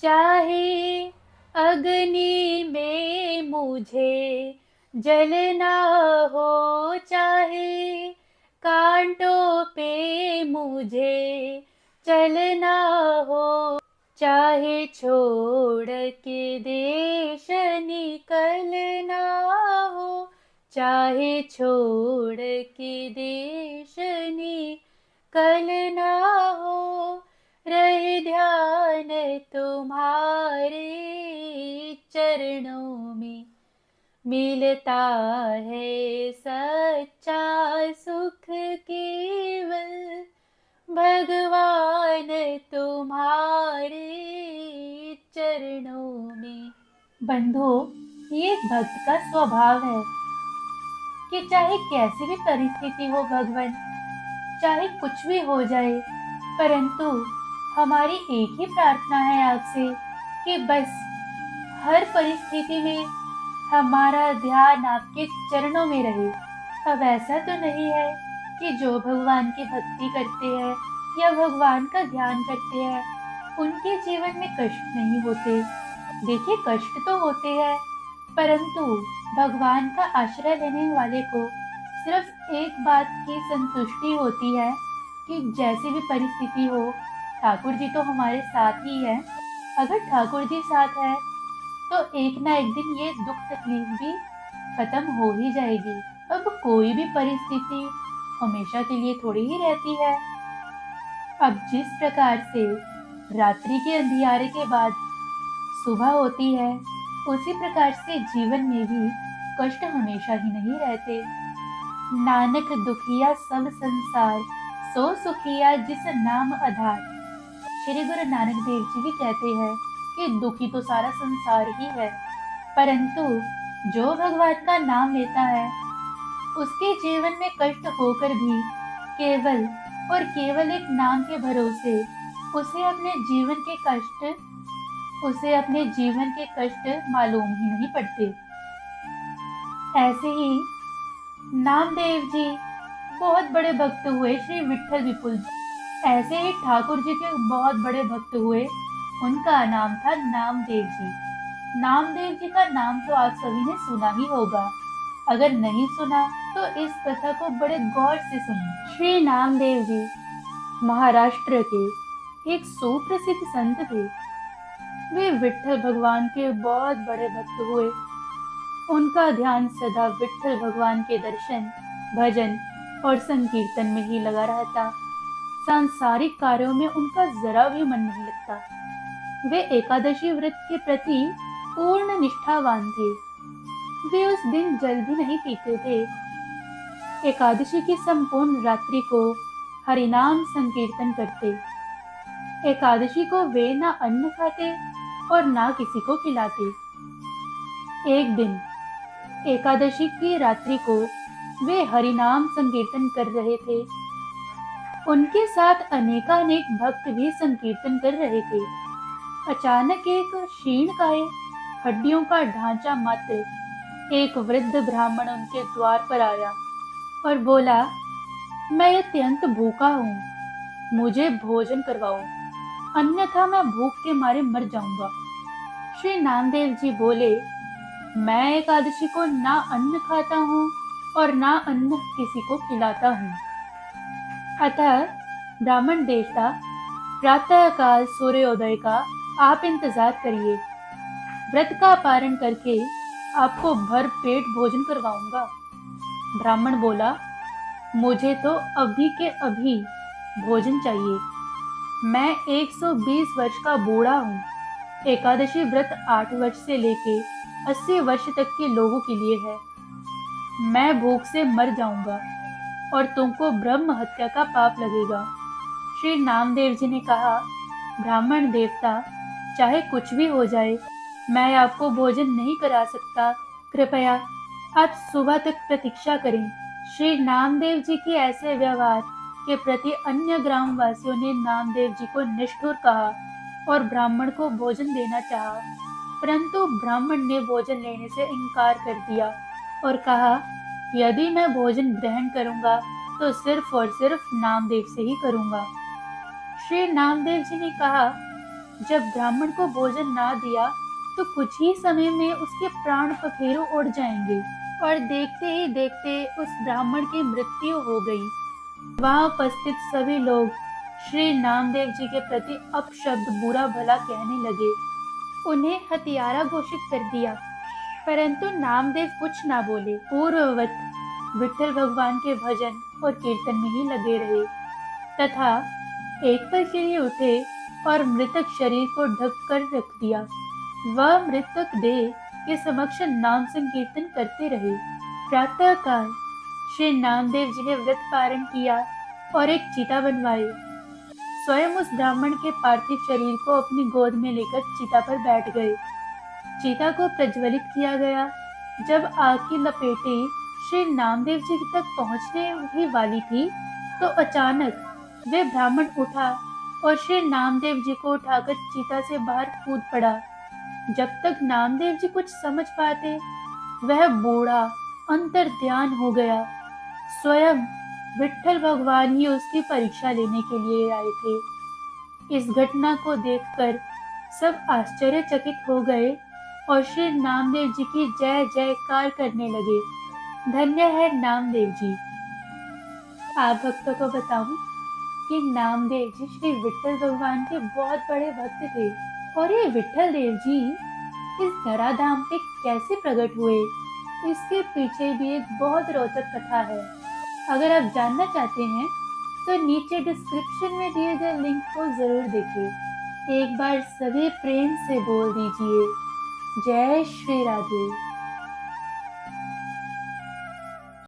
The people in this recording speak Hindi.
चाहे अग्नि में मुझे जलना हो, चाहे कांटों पे मुझे चलना हो, चाहे छोड़ के देश निकलना हो, चाहे छोड़ के देश निकलना हो, रहे ध्यान तुम्हारे चरणों में, मिलता है सच्चा सुख केवल भगवान तुम्हारे चरणों में। बंधु, ये एक भक्त का स्वभाव है कि चाहे कैसी भी परिस्थिति हो भगवान, चाहे कुछ भी हो जाए, परंतु हमारी एक ही प्रार्थना है आपसे कि बस हर परिस्थिति में हमारा ध्यान आपके चरणों में रहे। अब ऐसा तो नहीं है कि जो भगवान की भक्ति करते हैं या भगवान का ध्यान करते हैं उनके जीवन में कष्ट नहीं होते। देखिए, कष्ट तो होते हैं, परंतु भगवान का आश्रय लेने वाले को सिर्फ एक बात की संतुष्टि होती है कि जैसी भी परिस्थिति हो, ठाकुर जी तो हमारे साथ ही है। अगर ठाकुर जी साथ है तो एक ना एक दिन ये दुख तकलीफ भी खत्म हो ही जाएगी। अब कोई भी परिस्थिति हमेशा के लिए थोड़ी ही रहती है। अब जिस प्रकार से रात्रि के अंधियारे के बाद सुबह होती है, उसी प्रकार से जीवन में भी कष्ट हमेशा ही नहीं रहते। नानक दुखिया सब संसार, सो सुखिया जिस नाम आधार। श्री गुरु नानक देव जी भी कहते हैं कि दुखी तो सारा संसार ही है, परंतु जो भगवान का नाम लेता है उसके जीवन में कष्ट होकर भी केवल और केवल एक नाम के भरोसे उसे अपने जीवन के कष्ट मालूम ही नहीं पड़ते। ऐसे ही नामदेव जी बहुत बड़े भक्त हुए, श्री विठल विपुल। ऐसे ही ठाकुर जी के बहुत बड़े भक्त हुए, उनका नाम था नामदेव जी। नामदेव जी का नाम तो आप सभी ने सुना ही होगा, अगर नहीं सुना तो इस कथा को बड़े गौर से सुनिए। श्री नामदेव जी महाराष्ट्र के एक सुप्रसिद्ध संत थे। वे विठल भगवान के बहुत बड़े भक्त हुए। उनका ध्यान सदा विठल भगवान के दर्शन, भजन और संकीर्तन में ही लगा रहता। सांसारिक कार्यों में उनका जरा भी मन नहीं लगता। वे एकादशी व्रत के प्रति पूर्ण निष्ठावान थे। वे उस दिन जल भी नहीं पीते थे। एकादशी की संपूर्ण रात्रि को हरिनाम संकीर्तन करते। एकादशी को वे ना अन्न खाते और ना किसी को खिलाते। एक दिन एकादशी की रात्रि को वे हरिनाम संकीर्तन कर रहे थे। उनके साथ अनेकानेक भक्त भी संकीर्तन कर रहे थे। अचानक एक क्षीणकाय, हड्डियों का ढांचा मात्र एक वृद्ध ब्राह्मण उनके द्वार पर आया और बोला, मैं अत्यंत भूखा हूँ, मुझे भोजन करवाओ, अन्यथा मैं भूख के मारे मर जाऊंगा। श्री नामदेव जी बोले, मैं एकादशी को ना अन्न खाता हूँ और ना अन्न किसी को खिलाता हूँ। अतः ब्राह्मण देवता, प्रातः काल सूर्योदय का आप इंतजार करिए, व्रत का पारण करके आपको भर पेट भोजन करवाऊंगा। ब्राह्मण बोला, मुझे तो अभी के अभी भोजन चाहिए। मैं 120 वर्ष का बूढ़ा हूँ। एकादशी व्रत 8 वर्ष से लेके 80 वर्ष तक के लोगों के लिए है। मैं भूख से मर जाऊंगा और तुमको ब्रह्म हत्या का पाप लगेगा। श्री नामदेव जी ने कहा, ब्राह्मण देवता, चाहे कुछ भी हो जाए, मैं आपको भोजन नहीं करा सकता। कृपया आप सुबह तक प्रतीक्षा करें। श्री नामदेव जी के ऐसे व्यवहार के प्रति अन्य ग्रामवासियों ने नामदेव जी को निष्ठुर कहा और ब्राह्मण को भोजन देना चाहा, परंतु ब्राह्मण ने भोजन लेने से इनकार कर दिया और कहा, यदि मैं भोजन ग्रहण करूंगा तो सिर्फ और सिर्फ नामदेव से ही करूंगा। श्री नामदेव जी ने कहा, जब ब्राह्मण को भोजन ना दिया तो कुछ ही समय में उसके प्राण पखेरु उड़ जाएंगे। और देखते ही देखते उस ब्राह्मण की मृत्यु हो गई। वहां उपस्थित सभी लोग श्री नामदेव जी के प्रति अपशब्द बुरा भला कहने लगे, उन्हें हत्यारा घोषित कर दिया। परंतु नामदेव कुछ ना बोले, पूर्ववत विठ्ठल भगवान के भजन और कीर्तन में ही लगे रहे तथा एक पल के लिए उठे और मृतक शरीर को ढक कर रख दिया। वह मृतक देह के समक्ष नाम संकीर्तन करते रहे। प्रातः काल श्री नामदेव जी ने व्रत पारण किया और एक चिता बनवाई। स्वयं उस ब्राह्मण के पार्थिव शरीर को अपनी गोद में लेकर चिता पर बैठ गए। चिता को प्रज्वलित किया गया। जब आग की लपेटें श्री नामदेव जी तक पहुंचने ही वाली थी तो अचानक वे ब्राह्मण उठा और श्री नामदेव जी को उठाकर चिता से बाहर कूद पड़ा। जब तक नामदेव जी कुछ समझ पाते, वह बूढ़ा अंतर ध्यान हो गया। स्वयं विठ्ठल भगवान ही उसकी परीक्षा लेने के लिए आए थे। इस घटना को देखकर सब आश्चर्यचकित हो गए और श्री नामदेव जी की जय जयकार करने लगे। धन्य है नामदेव जी। आप भक्तों को बताऊं कि नामदेव जी श्री विठ्ठल भगवान के बहुत बड़े भक्त थे। और ये विठ्ठल देव जी इस धराधाम पे कैसे प्रकट हुए, इसके पीछे भी एक बहुत रोचक कथा है। अगर आप जानना चाहते हैं तो नीचे डिस्क्रिप्शन में दिए गए लिंक को जरूर देखें। एक बार सभी प्रेम से बोल दीजिए, जय श्री राधे।